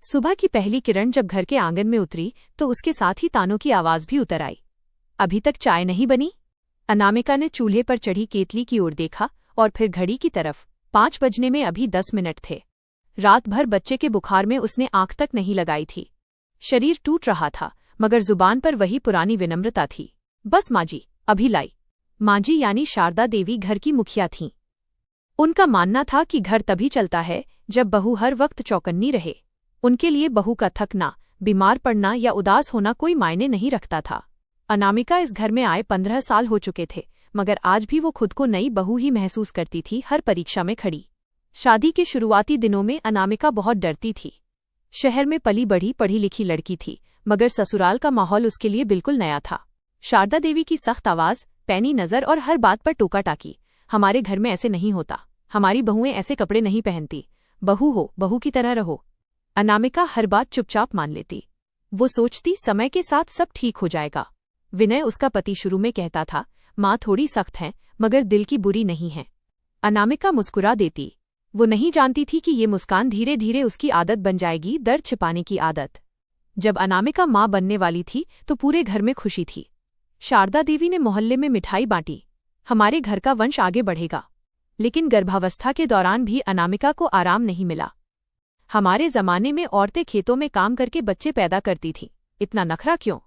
सुबह की पहली किरण जब घर के आंगन में उतरी तो उसके साथ ही तानों की आवाज भी उतर आई। अभी तक चाय नहीं बनी? अनामिका ने चूल्हे पर चढ़ी केतली की ओर देखा और फिर घड़ी की तरफ। 5 बजने में अभी 10 मिनट थे। रात भर बच्चे के बुखार में उसने आंख तक नहीं लगाई थी। शरीर टूट रहा था मगर जुबान पर वही पुरानी विनम्रता थी। बस माँजी, अभी लाई। माँजी यानी शारदा देवी घर की मुखिया थीं। उनका मानना था कि घर तभी चलता है जब बहू हर वक्त चौकन्नी रहे। उनके लिए बहू का थकना, बीमार पड़ना या उदास होना कोई मायने नहीं रखता था। अनामिका इस घर में आए 15 साल हो चुके थे मगर आज भी वो खुद को नई बहू ही महसूस करती थी, हर परीक्षा में खड़ी। शादी के शुरुआती दिनों में अनामिका बहुत डरती थी। शहर में पली बढ़ी पढ़ी लिखी लड़की थी मगर ससुराल का माहौल उसके लिए बिल्कुल नया था। शारदा देवी की सख्त आवाज, पैनी नजर और हर बात पर टोका टाकी। हमारे घर में ऐसे नहीं होता, हमारी बहुएं ऐसे कपड़े नहीं पहनती, बहू हो बहू की तरह रहो। अनामिका हर बात चुपचाप मान लेती। वो सोचती समय के साथ सब ठीक हो जाएगा। विनय, उसका पति, शुरू में कहता था, माँ थोड़ी सख्त हैं मगर दिल की बुरी नहीं है। अनामिका मुस्कुरा देती। वो नहीं जानती थी कि ये मुस्कान धीरे धीरे उसकी आदत बन जाएगी, दर्द छिपाने की आदत। जब अनामिका माँ बनने वाली थी तो पूरे घर में खुशी थी। शारदा देवी ने मोहल्ले में मिठाई बांटी। हमारे घर का वंश आगे बढ़ेगा। लेकिन गर्भावस्था के दौरान भी अनामिका को आराम नहीं मिला। हमारे जमाने में औरतें खेतों में काम करके बच्चे पैदा करती थीं, इतना नखरा क्यों?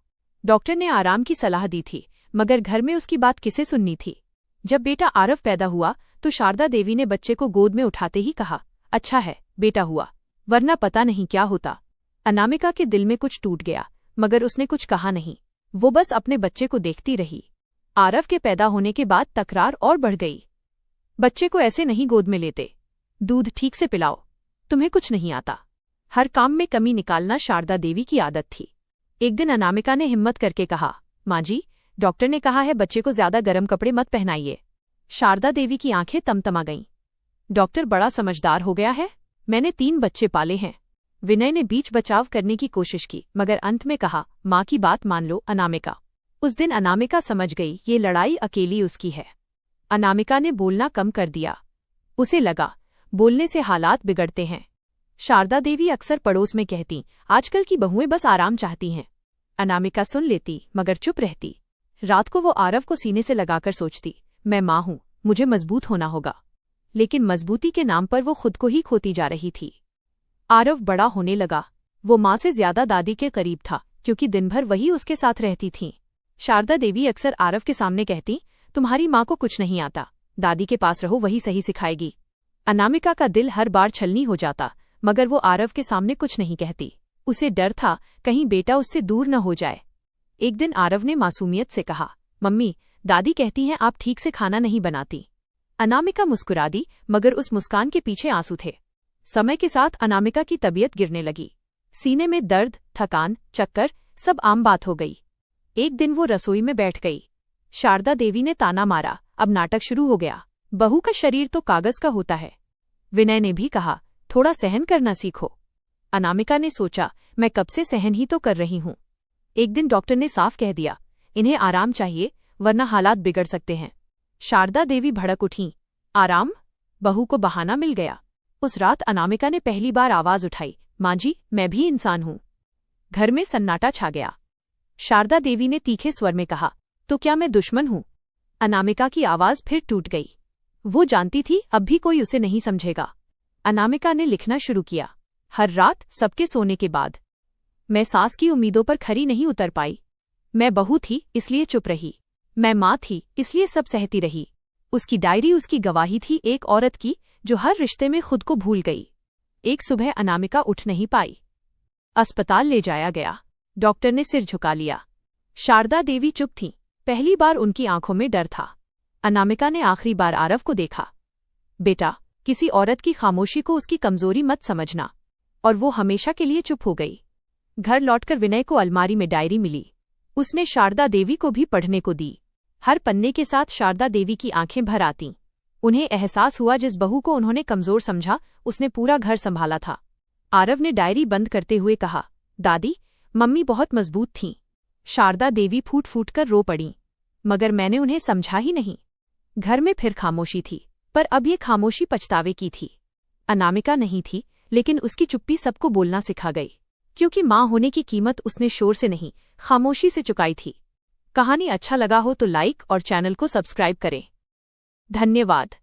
डॉक्टर ने आराम की सलाह दी थी मगर घर में उसकी बात किसे सुननी थी? जब बेटा आरव पैदा हुआ तो शारदा देवी ने बच्चे को गोद में उठाते ही कहा, अच्छा है बेटा हुआ, वरना पता नहीं क्या होता। अनामिका के दिल में कुछ टूट गया मगर उसने कुछ कहा नहीं। वो बस अपने बच्चे को देखती रही। आरव के पैदा होने के बाद तकरार और बढ़ गई। बच्चे को ऐसे नहीं गोद में लेते, दूध ठीक से पिलाओ, तुम्हें कुछ नहीं आता। हर काम में कमी निकालना शारदा देवी की आदत थी। एक दिन अनामिका ने हिम्मत करके कहा, माँ जी, डॉक्टर ने कहा है बच्चे को ज्यादा गर्म कपड़े मत पहनाइए। शारदा देवी की आंखें तमतमा गईं। डॉक्टर बड़ा समझदार हो गया है, मैंने 3 बच्चे पाले हैं। विनय ने बीच बचाव करने की कोशिश की मगर अंत में कहा, माँ की बात मान लो अनामिका। उस दिन अनामिका समझ गई ये लड़ाई अकेली उसकी है। अनामिका ने बोलना कम कर दिया। उसे लगा बोलने से हालात बिगड़ते हैं। शारदा देवी अक्सर पड़ोस में कहती, आजकल की बहुएं बस आराम चाहती हैं। अनामिका सुन लेती मगर चुप रहती। रात को वो आरव को सीने से लगाकर सोचती, मैं माँ हूँ, मुझे मजबूत होना होगा। लेकिन मजबूती के नाम पर वो खुद को ही खोती जा रही थी। आरव बड़ा होने लगा। वो माँ से ज्यादा दादी के करीब था क्योंकि दिन भर वही उसके साथ रहती थीं। शारदा देवी अक्सर आरव के सामने कहती, तुम्हारी माँ को कुछ नहीं आता, दादी के पास रहो, वही सही सिखाएगी। अनामिका का दिल हर बार छलनी हो जाता मगर वो आरव के सामने कुछ नहीं कहती। उसे डर था कहीं बेटा उससे दूर न हो जाए। एक दिन आरव ने मासूमियत से कहा, मम्मी, दादी कहती हैं आप ठीक से खाना नहीं बनाती। अनामिका मुस्कुरा दी मगर उस मुस्कान के पीछे आंसू थे। समय के साथ अनामिका की तबीयत गिरने लगी। सीने में दर्द, थकान, चक्कर, सब आम बात हो गई। एक दिन वो रसोई में बैठ गई। शारदा देवी ने ताना मारा, अब नाटक शुरू हो गया। बहू का शरीर तो कागज का होता है। विनय ने भी कहा, थोड़ा सहन करना सीखो। अनामिका ने सोचा, मैं कब से सहन ही तो कर रही हूं। एक दिन डॉक्टर ने साफ कह दिया, इन्हें आराम चाहिए वरना हालात बिगड़ सकते हैं। शारदा देवी भड़क उठीं। आराम? बहू को बहाना मिल गया। उस रात अनामिका ने पहली बार आवाज उठाई, माँ जी, मैं भी इंसान हूं। घर में सन्नाटा छा गया। शारदा देवी ने तीखे स्वर में कहा, तो क्या मैं दुश्मन हूं? अनामिका की आवाज फिर टूट गई। वो जानती थी अब भी कोई उसे नहीं समझेगा। अनामिका ने लिखना शुरू किया। हर रात सबके सोने के बाद। मैं सास की उम्मीदों पर खरी नहीं उतर पाई। मैं बहू थी इसलिए चुप रही। मैं माँ थी इसलिए सब सहती रही। उसकी डायरी उसकी गवाही थी, एक औरत की जो हर रिश्ते में खुद को भूल गई। एक सुबह अनामिका उठ नहीं पाई। अस्पताल ले जाया गया। डॉक्टर ने सिर झुका लिया। शारदा देवी चुप थीं। पहली बार उनकी आंखों में डर था। अनामिका ने आखिरी बार आरव को देखा। बेटा, किसी औरत की खामोशी को उसकी कमजोरी मत समझना। और वो हमेशा के लिए चुप हो गई। घर लौटकर विनय को अलमारी में डायरी मिली। उसने शारदा देवी को भी पढ़ने को दी। हर पन्ने के साथ शारदा देवी की आंखें भर आतीं। उन्हें एहसास हुआ जिस बहू को उन्होंने कमजोर समझा उसने पूरा घर संभाला था। आरव ने डायरी बंद करते हुए कहा, दादी, मम्मी बहुत मजबूत थीं। शारदा देवी फूट फूट कर रो पड़ीं। मगर मैंने उन्हें समझा ही नहीं। घर में फिर खामोशी थी, पर अब ये खामोशी पछतावे की थी। अनामिका नहीं थी, लेकिन उसकी चुप्पी सबको बोलना सिखा गई, क्योंकि माँ होने की कीमत उसने शोर से नहीं, खामोशी से चुकाई थी। कहानी अच्छा लगा हो तो लाइक और चैनल को सब्सक्राइब करें। धन्यवाद।